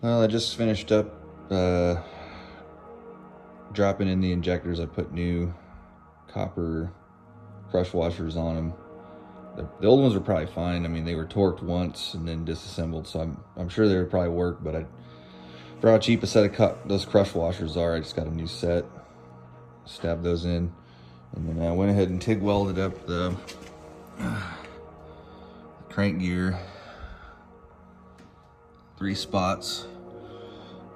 Well, I just finished up dropping in the injectors. I put new copper crush washers on them. The old ones were probably fine. I mean, they were torqued once and then disassembled, so I'm sure they would probably work. But for how cheap a set of those crush washers are, I just got a new set. Stabbed those in, and then I went ahead and TIG welded up the crank gear, 3 spots.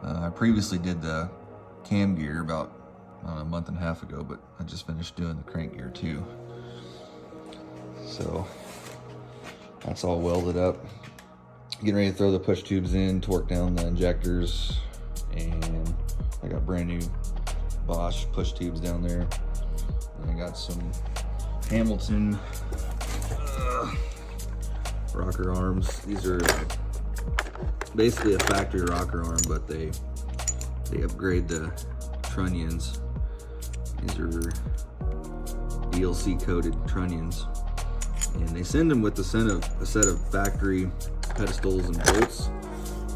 I previously did the cam gear about a month and a half ago, but I just finished doing the crank gear too. So that's all welded up. Getting ready to throw the push tubes in, torque down the injectors, and I got brand new Bosch push tubes down there. And I got some Hamilton rocker arms. These are basically a factory rocker arm, but they upgrade the trunnions. These are DLC coated trunnions, and they send them with a set of factory pedestals and bolts,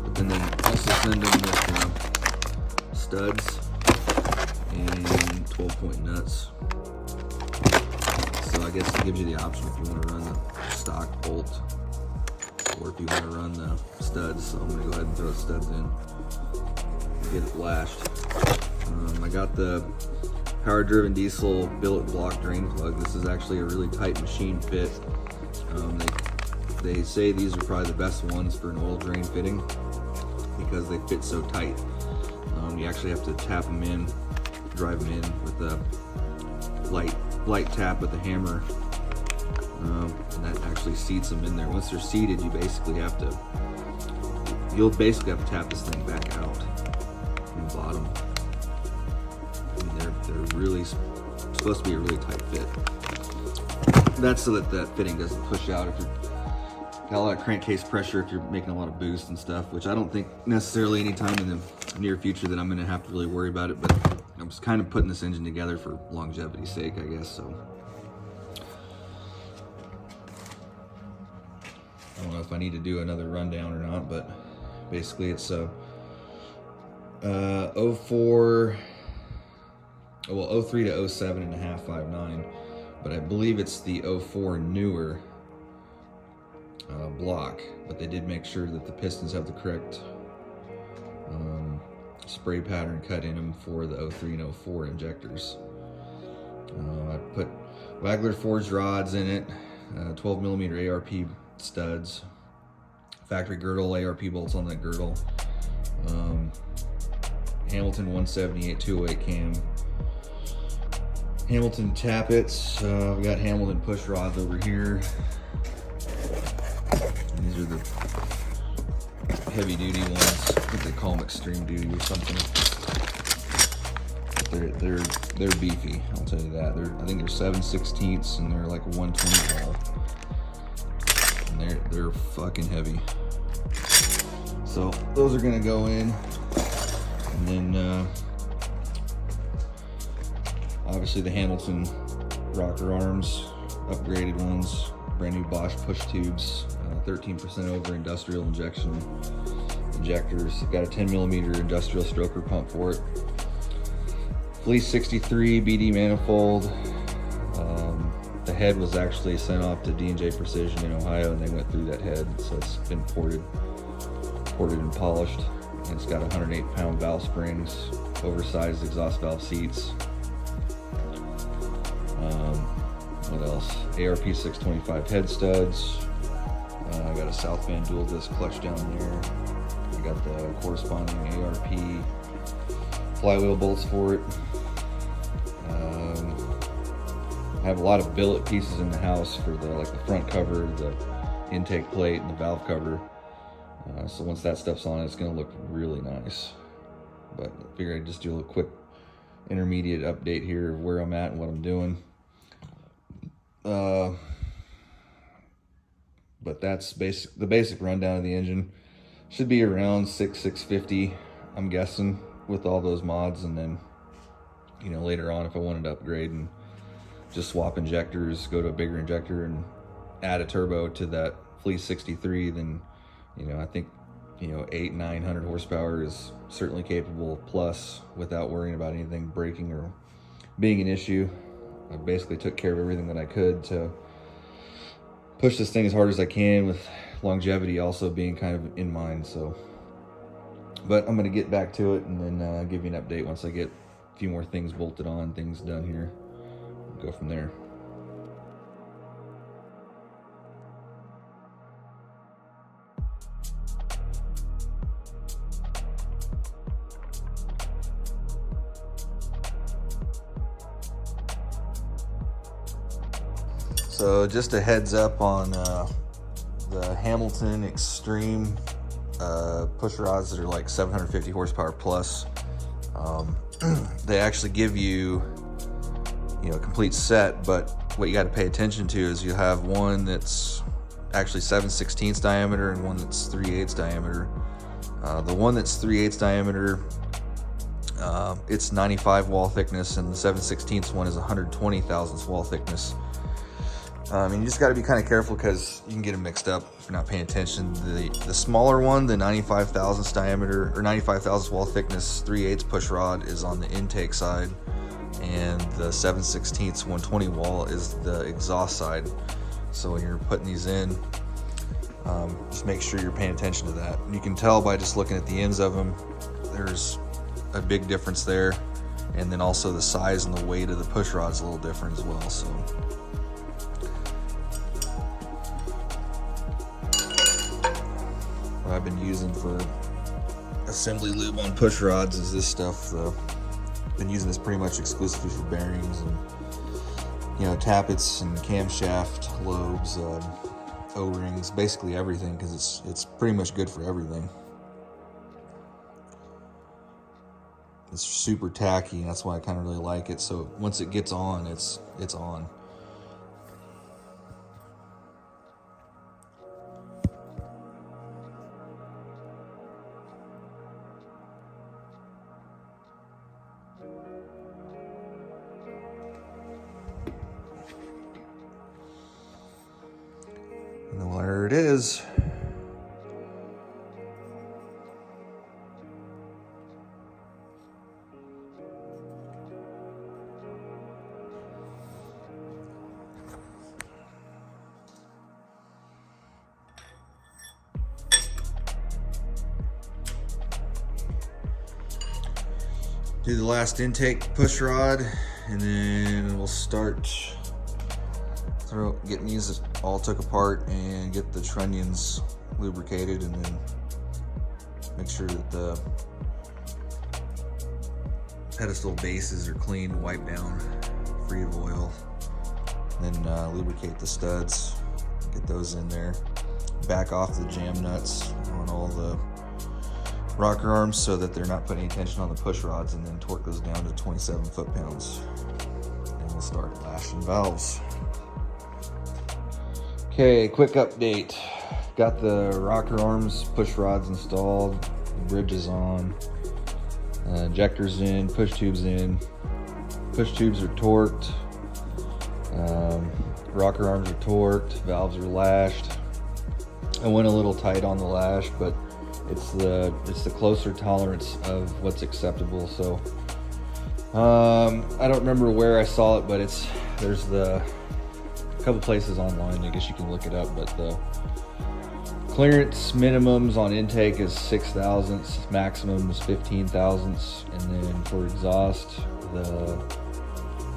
but then they also send them with studs and 12-point nuts. So I guess it gives you the option if you want to run the stock bolt or if you want to run the studs. So I'm going to go ahead and throw the studs in, get it lashed. I got the power-driven diesel billet block drain plug. This is actually a really tight machine fit. They say these are probably the best ones for an oil drain fitting because they fit so tight. You actually have to tap them in, drive them in with a light tap with the hammer, and that actually seats them in there. Once they're seated, you'll basically have to tap this thing back out from the bottom. I mean, they're really supposed to be a really tight fit. That's so that fitting doesn't push out if you're got a lot of crankcase pressure, if you're making a lot of boost and stuff, which I don't think necessarily anytime in the near future that I'm going to have to really worry about it, but I'm just kind of putting this engine together for longevity's sake, I guess. So I don't know if I need to do another rundown or not, but basically it's a 03 to 07 and a half 5.9, but I believe it's the 04 newer block, but they did make sure that the pistons have the correct spray pattern cut in them for the 03 and 04 injectors. I put Wagler forged rods in it, 12mm ARP studs, factory girdle ARP bolts on that girdle, Hamilton 178 208 cam, Hamilton tappets. We got Hamilton push rods over here. These are the heavy duty ones. I think they call them extreme duty or something. They're beefy, I'll tell you that. I think they're 7/16 and they're like a 120 ball. And they're fucking heavy. So those are gonna go in. And then obviously the Hamilton rocker arms, upgraded ones, brand new Bosch push tubes, 13% over industrial injectors. Got a 10mm industrial stroker pump for it. Fleece 63 BD manifold. The head was actually sent off to D&J Precision in Ohio, and they went through that head, so it's been ported and polished. And it's got 108-pound valve springs, oversized exhaust valve seats. What else? ARP 625 head studs. I got a South Van dual disc clutch down there. I got the corresponding ARP flywheel bolts for it. I have a lot of billet pieces in the house for the front cover, the intake plate, and the valve cover. So once that stuff's on, it's going to look really nice. But I figured I'd just do a little quick intermediate update here of where I'm at and what I'm doing. But that's the basic rundown of the engine. Should be around 650, I'm guessing, with all those mods. And then, you know, later on, if I wanted to upgrade and just swap injectors, go to a bigger injector and add a turbo to that Fleece 63, then, you know, I think you know, 800-900 horsepower is certainly capable plus without worrying about anything breaking or being an issue. I basically took care of everything that I could to push this thing as hard as I can, with longevity also being kind of in mind. So, but I'm going to get back to it and then give you an update once I get a few more things bolted on, things done here. We'll go from there. So just a heads up on the Hamilton Extreme push rods that are like 750 horsepower plus. They actually give you, you know, a complete set, but what you got to pay attention to is you have one that's actually 7/16 diameter and one that's 3/8 diameter. The one that's 3/8 diameter, it's 95 wall thickness, and the 7/16 one is 120 thousandths wall thickness. And you just got to be kind of careful because you can get them mixed up if you're not paying attention. The smaller one, the 95 thousandths diameter or 95 thousandths wall thickness 3/8 push rod, is on the intake side, and the 7/16 120 wall is the exhaust side. So when you're putting these in, just make sure you're paying attention to that. And you can tell by just looking at the ends of them, there's a big difference there, and then also the size and the weight of the push rod is a little different as well. So what I've been using for assembly lube on push rods is this stuff. Been using this pretty much exclusively for bearings and, you know, tappets and camshaft lobes, O-rings, basically everything, because it's pretty much good for everything. It's super tacky, and that's why I kind of really like it. So once it gets on, it's on. And there it is. Do the last intake push rod, and then we'll start getting these all took apart and get the trunnions lubricated, and then make sure that the pedestal bases are clean, wiped down, free of oil. Then lubricate the studs, get those in there. Back off the jam nuts on all the rocker arms so that they're not putting any tension on the push rods, and then torque those down to 27 foot-pounds. And we'll start lashing valves. Okay, quick update. Got the rocker arms, push rods installed, the bridge is on, injectors in, push tubes in. Push tubes are torqued, rocker arms are torqued, valves are lashed. I went a little tight on the lash, but it's the closer tolerance of what's acceptable. So I don't remember where I saw it, but there's a couple places online, I guess you can look it up, but the clearance minimums on intake is 6 thousandths, maximum is 15 thousandths, and then for exhaust the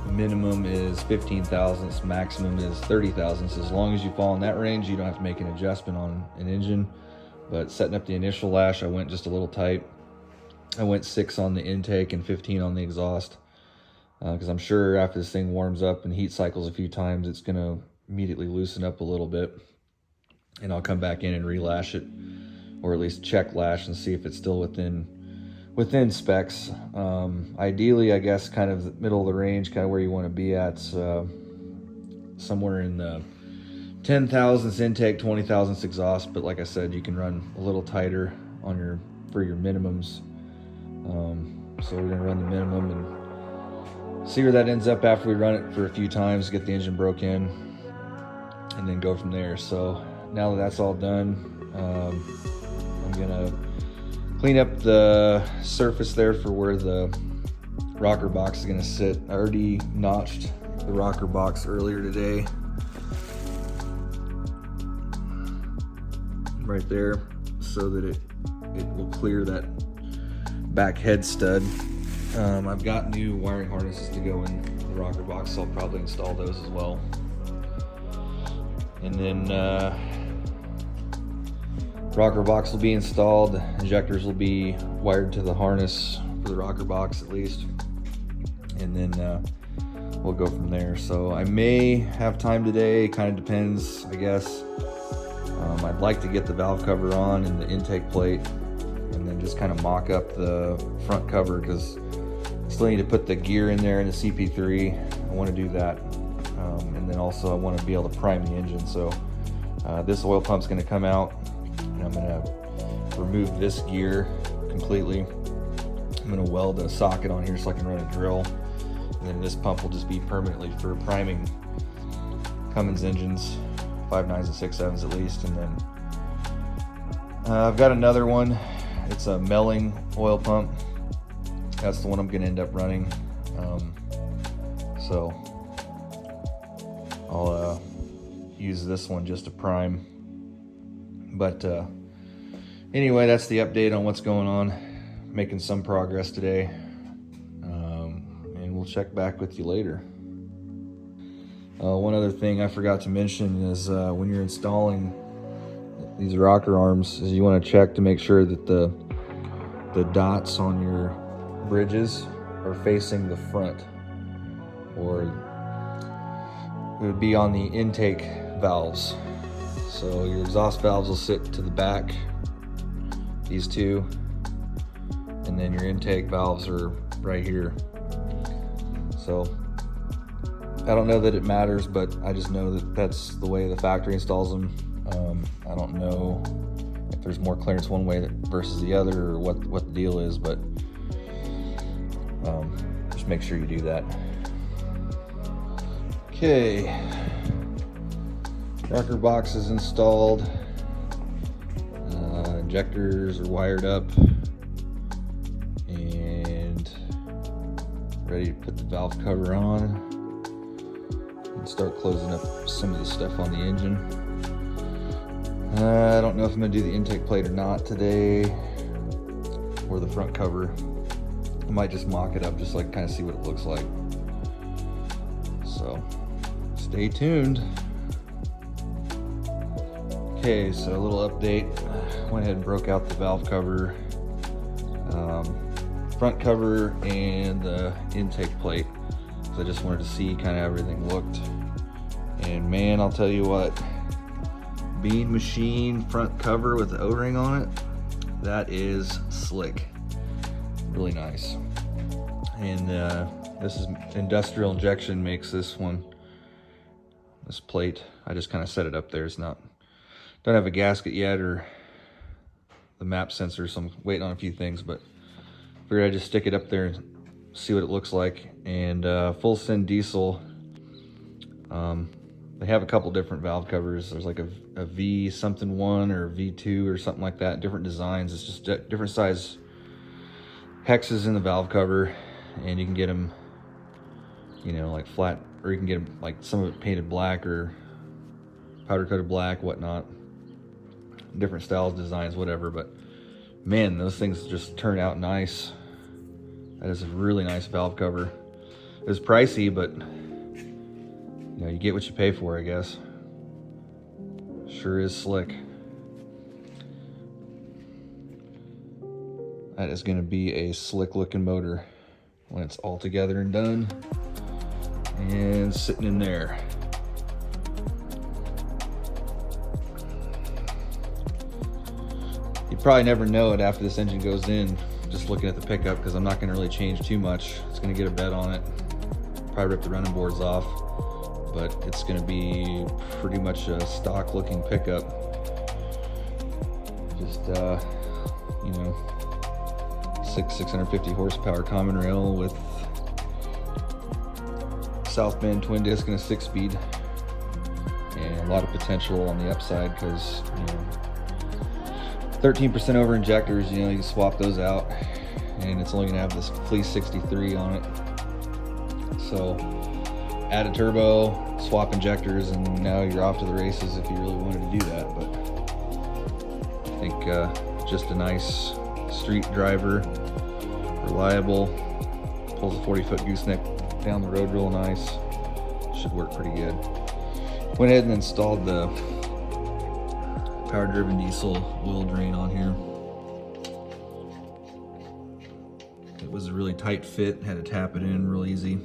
minimum is 15 thousandths, maximum is 30 thousandths. As long as you fall in that range, you don't have to make an adjustment on an engine. But setting up the initial lash, I went just a little tight. I went 6 on the intake and 15 on the exhaust, because I'm sure after this thing warms up and heat cycles a few times, it's going to immediately loosen up a little bit. And I'll come back in and relash it, or at least check lash and see if it's still within specs. Ideally, I guess kind of the middle of the range, kind of where you want to be at, somewhere in the 10 thousandths intake, 20 thousandths exhaust. But like I said, you can run a little tighter on for your minimums. So we're gonna run the minimum and see where that ends up after we run it for a few times, get the engine broke in, and then go from there. So now that that's all done, I'm I'm gonna clean up the surface there for where the rocker box is gonna sit. I already notched the rocker box earlier today, right there, so that it will clear that back head stud. I've got new wiring harnesses to go in the rocker box, so I'll probably install those as well. And then rocker box will be installed, injectors will be wired to the harness for the rocker box at least, and then we'll go from there. So I may have time today, kind of depends, I guess. I'd like to get the valve cover on and the intake plate, and then just kind of mock up the front cover, because I still need to put the gear in there in the CP3. I want to do that, and then also I want to be able to prime the engine. So this oil pump's going to come out, and I'm going to remove this gear completely. I'm going to weld a socket on here so I can run a drill, and then this pump will just be permanently for priming Cummins engines, 5.9s and 6.7s at least. And then I've got another one. It's a Melling oil pump. That's the one I'm going to end up running. So I'll use this one just to prime. But anyway, that's the update on what's going on. Making some progress today. And we'll check back with you later. One other thing I forgot to mention is when you're installing these rocker arms, is you want to check to make sure that the dots on your bridges are facing the front, or it would be on the intake valves. So your exhaust valves will sit to the back, these two, and then your intake valves are right here. So I don't know that it matters, but I just know that that's the way the factory installs them. I don't know if there's more clearance one way versus the other, or what the deal is, but just make sure you do that. Okay, rocker box is installed. Injectors are wired up and ready to put the valve cover on and start closing up some of the stuff on the engine. I don't know if I'm going to do the intake plate or not today, or the front cover. I might just mock it up, just like kind of see what it looks like. So stay tuned. Okay, so a little update. Went ahead and broke out the valve cover, front cover, and the intake plate. So I just wanted to see kind of how everything looked. And man, I'll tell you what, bean machine front cover with the O-ring on it, that is slick. Really nice. And this is Industrial Injection makes this one, this plate. I just kind of set it up there. It's not, don't have a gasket yet or the map sensor, so I'm waiting on a few things, but figured I'd just stick it up there and see what it looks like. And full send diesel, they have a couple different valve covers. There's like a V something 1 or V2 or something like that, different designs. It's just different size hexes in the valve cover, and you can get them, you know, like flat, or you can get them like some of it painted black or powder coated black, whatnot. Different styles, designs, whatever. But man, those things just turn out nice. That is a really nice valve cover. It was pricey, but you know, you get what you pay for, I guess. Sure is slick. That is going to be a slick looking motor when it's all together and done and sitting in there. You probably never know it after this engine goes in, just looking at the pickup, because I'm not going to really change too much. It's going to get a bed on it, probably rip the running boards off, but it's going to be pretty much a stock looking pickup. Just you know, 650 horsepower common rail with South Bend twin disc and a 6-speed, and a lot of potential on the upside, because you know, 13% over injectors, you know, you swap those out, and it's only gonna have this Fleece 63 on it. So add a turbo, swap injectors, and now you're off to the races if you really wanted to do that. But I think just a nice street driver, reliable, pulls a 40-foot gooseneck down the road real nice. Should work pretty good. Went ahead and installed the power-driven diesel oil drain on here. It was a really tight fit, had to tap it in real easy.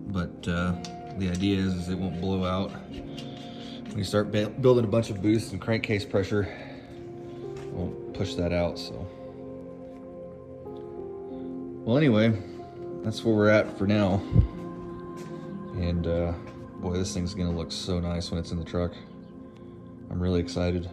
But the idea is it won't blow out. When you start building a bunch of boost and crankcase pressure, it won't push that out. So, well, anyway, that's where we're at for now. And boy, this thing's gonna look so nice when it's in the truck. I'm really excited.